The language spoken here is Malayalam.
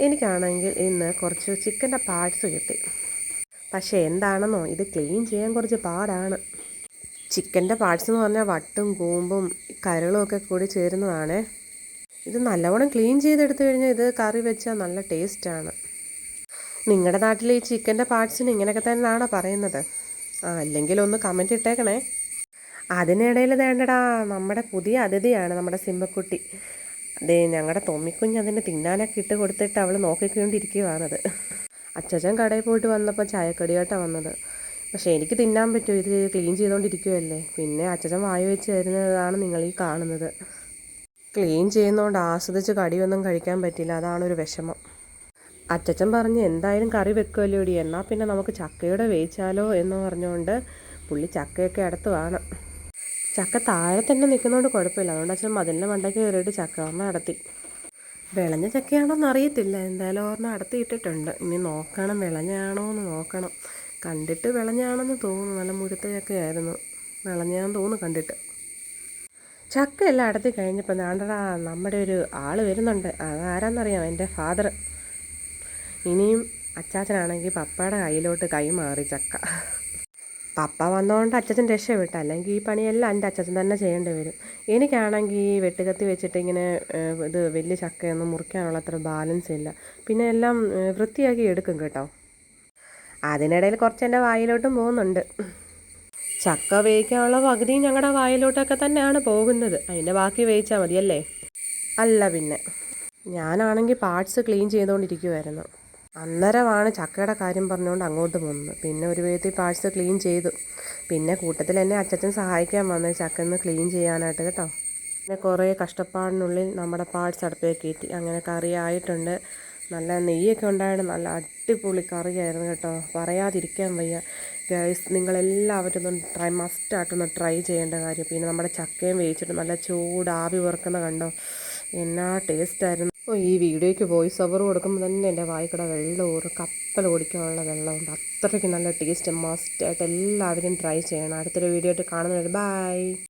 എനിക്കാണെങ്കിൽ ഇന്ന് കുറച്ച് ചിക്കൻ്റെ പാർട്സ് കിട്ടി. പക്ഷേ എന്താണെന്നോ, ഇത് ക്ലീൻ ചെയ്യാൻ കുറച്ച് പാടാണ്. ചിക്കൻ്റെ പാർട്സ് എന്ന് പറഞ്ഞാൽ വട്ടും കൂമ്പും കരളും ഒക്കെ കൂടി ചേരുന്നതാണ്. ഇത് നല്ലവണ്ണം ക്ലീൻ ചെയ്തെടുത്തു കഴിഞ്ഞാൽ ഇത് കറി വെച്ചാൽ നല്ല ടേസ്റ്റാണ്. നിങ്ങളുടെ നാട്ടിൽ ഈ ചിക്കൻ്റെ പാർട്സിന് ഇങ്ങനെയൊക്കെ തന്നെയാണോ പറയുന്നത്? അല്ലെങ്കിൽ ഒന്ന് കമൻറ്റ് ഇട്ടേക്കണേ. അതിനിടയിൽ വേണ്ടടാ, നമ്മുടെ പുതിയ അതിഥിയാണ് നമ്മുടെ സിംഹക്കുട്ടി. അതേ, ഞങ്ങളുടെ തൊമ്മിക്കുഞ്ഞ് അതിന് തിന്നാനൊക്കെ ഇട്ട് കൊടുത്തിട്ട് അവൾ നോക്കിക്കൊണ്ടിരിക്കുകയാണത്. അച്ചാച്ചൻ കടയിൽ പോയിട്ട് വന്നപ്പോൾ ചായക്കടിയായിട്ടാണ് വന്നത്. പക്ഷേ എനിക്ക് തിന്നാൻ പറ്റുമോ? ഇത് ക്ലീൻ ചെയ്തുകൊണ്ടിരിക്കുകയല്ലേ. പിന്നെ അച്ചാച്ചൻ വായി വെച്ച് തരുന്നതാണ് നിങ്ങളീ കാണുന്നത്. ക്ലീൻ ചെയ്യുന്നതുകൊണ്ട് ആസ്വദിച്ച് കടിയൊന്നും കഴിക്കാൻ പറ്റില്ല, അതാണൊരു വിഷമം. അച്ചാച്ചൻ പറഞ്ഞ് എന്തായാലും കറി വെക്കുമല്ലോ ഇടി, എന്നാൽ പിന്നെ നമുക്ക് ചക്കയുടെ വേവിച്ചാലോ എന്ന് പറഞ്ഞുകൊണ്ട് പുള്ളി ചക്കയൊക്കെ അടുത്ത് വേണം. ചക്ക താഴെ തന്നെ നിൽക്കുന്നതുകൊണ്ട് കുഴപ്പമില്ല. അതുകൊണ്ട് അച്ഛൻ മതിലിൻ്റെ മണ്ടയ്ക്ക് കയറിയിട്ട് ചക്ക ഒരെണ്ണം അടത്തി. വിളഞ്ഞ ചക്കയാണോന്ന് അറിയത്തില്ല, എന്തായാലും ഒരെണ്ണം അടത്തി ഇട്ടിട്ടുണ്ട്. ഇനി നോക്കണം വിളഞ്ഞാണോ എന്ന് നോക്കണം. കണ്ടിട്ട് വിളഞ്ഞാണെന്ന് തോന്നുന്നു, നല്ല മുഴുത്ത ചക്കയായിരുന്നു. വിളഞ്ഞാന്ന് തോന്നുന്നു കണ്ടിട്ട്. ചക്ക എല്ലാം അടത്തി കഴിഞ്ഞപ്പോൾ നാണ്ടടാ, നമ്മുടെ ഒരു ആൾ വരുന്നുണ്ട്. അതാരാന്നറിയാം, എൻ്റെ ഫാദർ. ഇനിയും അച്ചാച്ചനാണെങ്കിൽ പപ്പയുടെ കയ്യിലോട്ട് കൈമാറി ചക്ക. പപ്പ വന്നതുകൊണ്ട് അച്ചാച്ചൻ രക്ഷപ്പെട്ട, അല്ലെങ്കിൽ ഈ പണിയെല്ലാം എൻ്റെ അച്ചാച്ചൻ തന്നെ ചെയ്യേണ്ടി വരും. എനിക്കാണെങ്കിൽ ഈ വെട്ടുകത്തി വെച്ചിട്ട് ഇങ്ങനെ ഇത് വലിയ ചക്കയൊന്നും മുറിക്കാനുള്ള അത്ര ബാലൻസ് ഇല്ല. പിന്നെ എല്ലാം വൃത്തിയാക്കി എടുക്കും കേട്ടോ. അതിനിടയിൽ കുറച്ച് എൻ്റെ വായിലോട്ടും പോകുന്നുണ്ട്. ചക്ക വേവിക്കാനുള്ള പകുതിയും ഞങ്ങളുടെ വായിലോട്ടൊക്കെ തന്നെയാണ് പോകുന്നത്. അതിൻ്റെ ബാക്കി വേവിച്ചാൽ മതിയല്ലേ? അല്ല പിന്നെ. ഞാനാണെങ്കിൽ പാർട്സ് ക്ലീൻ ചെയ്തുകൊണ്ടിരിക്കുമായിരുന്നു. അന്നേരമാണ് ചക്കയുടെ കാര്യം പറഞ്ഞുകൊണ്ട് അങ്ങോട്ട് പോകുന്നത്. പിന്നെ ഒരു വിധത്തിൽ പാർട്സ് ക്ലീൻ ചെയ്തു. പിന്നെ കൂട്ടത്തിൽ എന്നെ അച്ചച്ചൻ സഹായിക്കാൻ വന്നത് ചക്കന്ന് ക്ലീൻ ചെയ്യാനായിട്ട് കേട്ടോ. പിന്നെ കുറേ കഷ്ടപ്പാടിനുള്ളിൽ നമ്മുടെ പാർട്സ് അടുപ്പിലേക്ക് കയറ്റി. അങ്ങനെ കറി ആയിട്ടുണ്ട്. നല്ല നെയ്യൊക്കെ ഉണ്ടായിരുന്നു. നല്ല അടിപൊളി കറിയായിരുന്നു കേട്ടോ, പറയാതിരിക്കാൻ വയ്യ. ഗൈസ്, നിങ്ങളെല്ലാവരും ഒന്ന് മസ്റ്റായിട്ടൊന്ന് ട്രൈ ചെയ്യേണ്ട കാര്യം. പിന്നെ നമ്മുടെ ചക്കയും വേവിച്ചിട്ട് നല്ല ചൂട് ആവി വറുക്കുന്ന കണ്ടോ, എന്നാ ടേസ്റ്റായിരുന്നു. ഈ വീഡിയോയ്ക്ക് വോയിസ് ഓവർ കൊടുക്കുമ്പോൾ തന്നെ എൻ്റെ വായിക്കൂടെ വെള്ളം ഊറും, കപ്പൽ ഓടിക്കാനുള്ള വെള്ളമുണ്ട്. അത്രയ്ക്ക് നല്ല ടേസ്റ്റ്. മസ്റ്റായിട്ട് എല്ലാവരും ട്രൈ ചെയ്യണം. അടുത്തൊരു വീഡിയോ ആയിട്ട് കാണുന്നവരെ ബൈ.